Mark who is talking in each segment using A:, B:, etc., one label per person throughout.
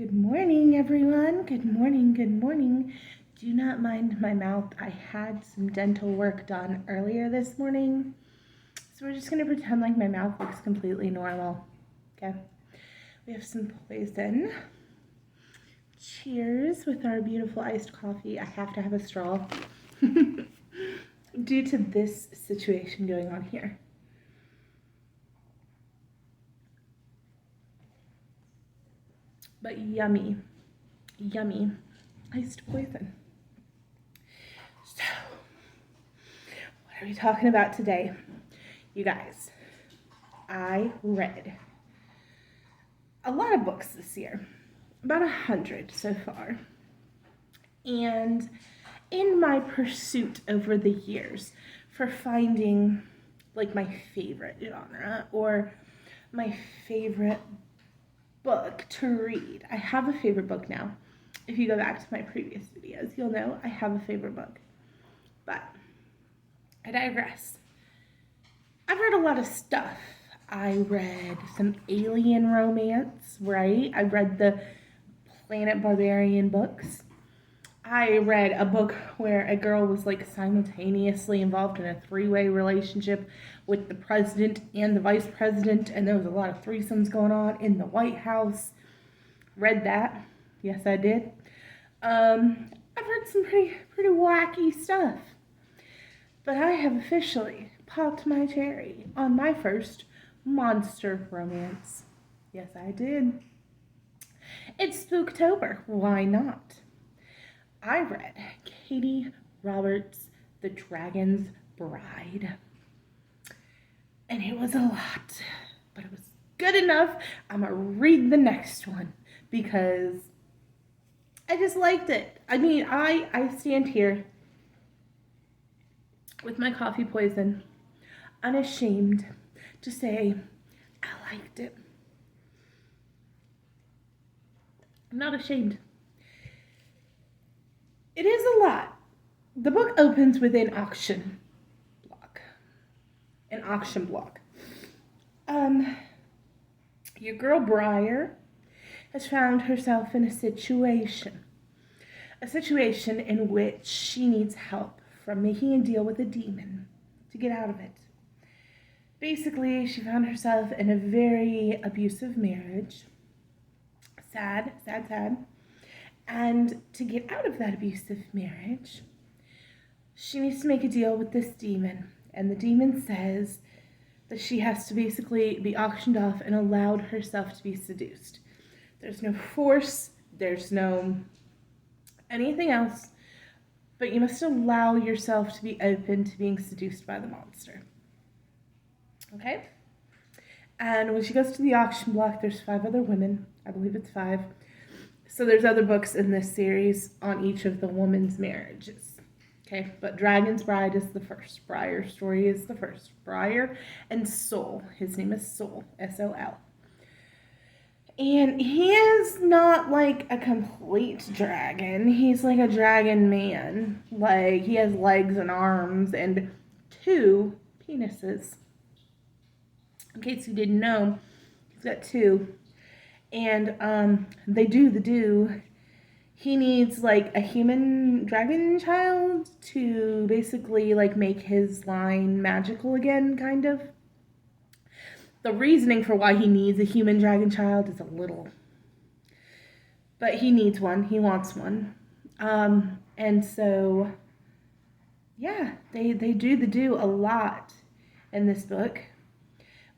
A: Good morning, everyone. Good morning, good morning. Do not mind my mouth. I had some dental work done earlier this morning. So we're just going to pretend like my mouth looks completely normal. Okay. We have some poison. Cheers with our beautiful iced coffee. I have to have a straw due to this situation going on here. But yummy, yummy iced poison. So, what are we talking about today? You guys, I read a lot of books this year, about 100 so far. And in my pursuit over the years for finding like my favorite genre or my favorite book to read, I have a favorite book now. If you go back to my previous videos, you'll know I have a favorite book. But I digress. I've read a lot of stuff. I read some alien romance, right? I read the Planet Barbarian books. I read a book where a girl was like simultaneously involved in a three-way relationship with the president and the vice president, and there was a lot of threesomes going on in the White House. Read that. Yes, I did. I've read some pretty wacky stuff. But I have officially popped my cherry on my first monster romance. Yes, I did. It's Spooktober. Why not? I read Katee Roberts' The Dragon's Bride. And it was a lot, but it was good enough. I'm going to read the next one because I just liked it. I mean, I stand here with my coffee poison, unashamed to say I liked it. I'm not ashamed. It is a lot. The book opens with an auction block. Your girl Briar has found herself in a situation in which she needs help from making a deal with a demon to get out of it. Basically, she found herself in a very abusive marriage. Sad. And to get out of that abusive marriage, she needs to make a deal with this demon. And the demon says that she has to basically be auctioned off and allowed herself to be seduced. There's no force, there's no anything else, but you must allow yourself to be open to being seduced by the monster. Okay? And when she goes to the auction block, there's 5 other women. I believe it's 5. So there's other books in this series on each of the women's marriages. Okay, but Dragon's Bride is the first. Briar's story is the first. Briar and Sol. His name is Sol. S-O-L. And he is not like a complete dragon. He's like a dragon man. Like, he has legs and arms and 2 penises. In case you didn't know, he's got 2. And they do the do. He needs like a human dragon child to basically like make his line magical again, kind of. The reasoning for why he needs a human dragon child is a little, but he needs one. He wants one. And so, yeah, they do the do a lot in this book.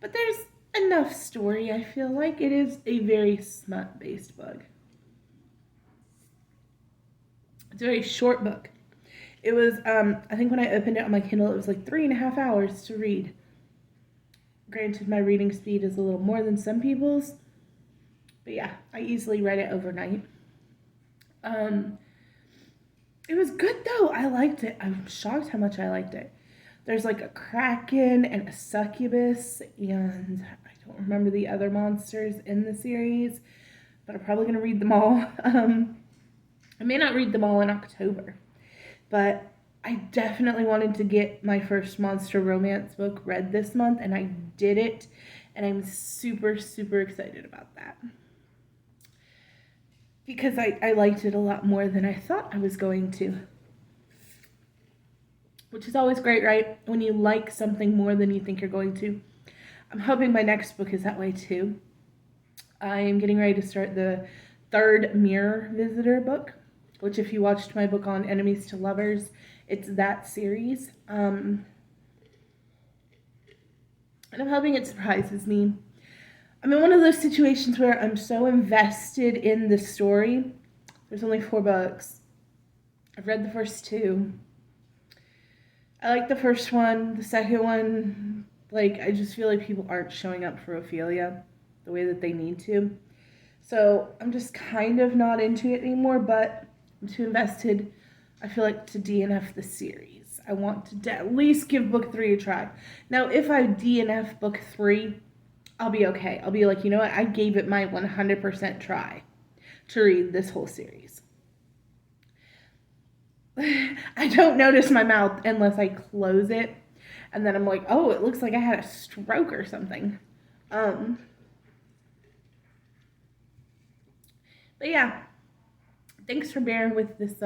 A: But there's enough story, I feel like. It is a very smut-based book. It's a very short book. It was, I think when I opened it on my Kindle, it was like 3.5 hours to read. Granted, my reading speed is a little more than some people's. But yeah, I easily read it overnight. It was good though. I liked it. I'm shocked how much I liked it. There's like a kraken and a succubus, and I don't remember the other monsters in the series, but I'm probably going to read them all. I may not read them all in October, but I definitely wanted to get my first monster romance book read this month, and I did it, and I'm super excited about that. because I liked it a lot more than I thought I was going to. Which is always great, right? When you like something more than you think you're going to. I'm hoping my next book is that way too. I am getting ready to start the third Mirror Visitor book, which if you watched my book on Enemies to Lovers, it's that series. And I'm hoping it surprises me. I'm in one of those situations where I'm so invested in the story. There's only 4 books. I've read the first 2. I like the first one. The second one, like, I just feel like people aren't showing up for Ophelia the way that they need to. So I'm just kind of not into it anymore, but I'm too invested, I feel like, to DNF the series. I want to at least give book 3 a try. Now, if I DNF book 3, I'll be okay. I'll be like, you know what? I gave it my 100% try to read this whole series. I don't notice my mouth unless I close it. And then I'm like, oh, it looks like I had a stroke or something. But yeah, thanks for bearing with this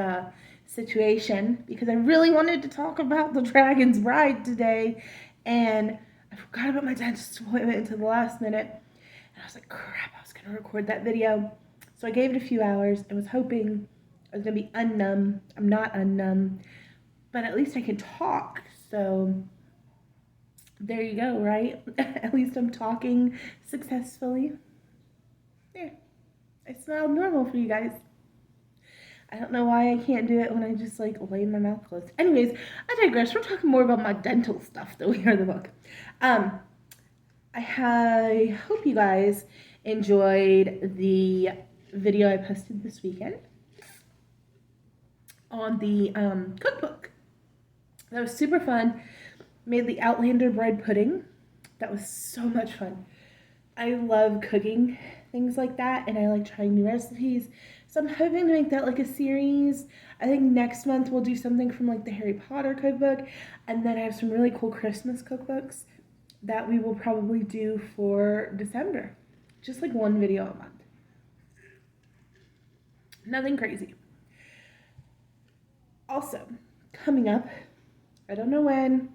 A: situation, because I really wanted to talk about The Dragon's Bride today, and I forgot about my dentist appointment until the last minute, and I was like, crap, I was going to record that video. So I gave it a few hours and was hoping I was going to be unnumb. I'm not unnumb, but at least I can talk, so there you go, right? At least I'm talking successfully. There. I smell normal for you guys. I don't know why I can't do it when I just like lay my mouth closed. Anyways, I digress. We're talking more about my dental stuff than we are the book. I hope you guys enjoyed the video I posted this weekend on the cookbook. That was super fun. Made the Outlander bread pudding. That was so much fun. I love cooking things like that, and I like trying new recipes. So I'm hoping to make that like a series. I think next month we'll do something from like the Harry Potter cookbook, and then I have some really cool Christmas cookbooks that we will probably do for December. Just like one video a month. Nothing crazy. Also, coming up, I don't know when,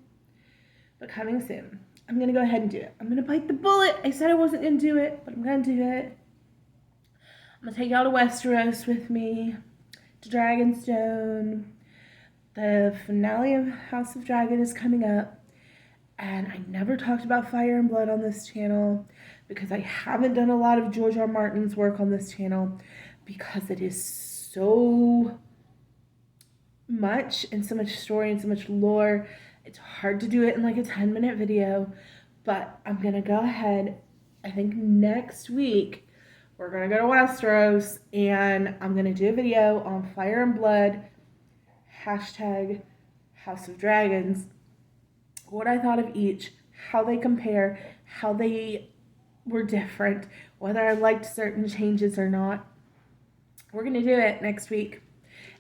A: but coming soon, I'm going to go ahead and do it. I'm going to bite the bullet. I said I wasn't going to do it, but I'm going to do it. I'm going to take y'all to Westeros with me, to Dragonstone. The finale of House of Dragon is coming up, and I never talked about Fire and Blood on this channel because I haven't done a lot of George R. Martin's work on this channel because it is so much and so much story and so much lore. It's hard to do it in like a 10-minute video, but I'm going to go ahead. I think next week we're going to go to Westeros, and I'm going to do a video on Fire and Blood, hashtag House of Dragons, what I thought of each, how they compare, how they were different, whether I liked certain changes or not. We're going to do it next week,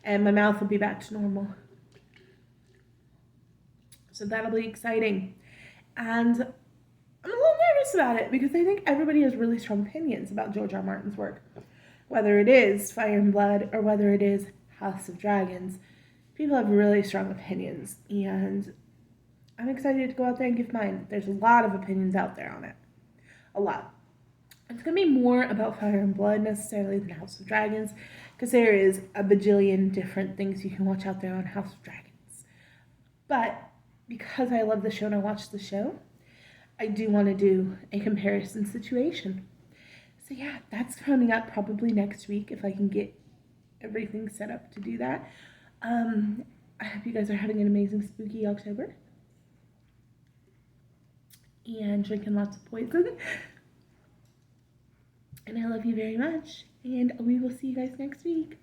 A: and my mouth will be back to normal. So that'll be exciting. And I'm a little nervous about it because I think everybody has really strong opinions about George R. Martin's work. Whether it is Fire and Blood or whether it is House of Dragons, people have really strong opinions, and I'm excited to go out there and give mine. There's a lot of opinions out there on it. A lot. It's going to be more about Fire and Blood necessarily than House of Dragons, because there is a bajillion different things you can watch out there on House of Dragons. But because I love the show and I watch the show, I do want to do a comparison situation. So yeah, that's coming up probably next week if I can get everything set up to do that. I hope you guys are having an amazing spooky October and drinking lots of poison. And I love you very much, and we will see you guys next week.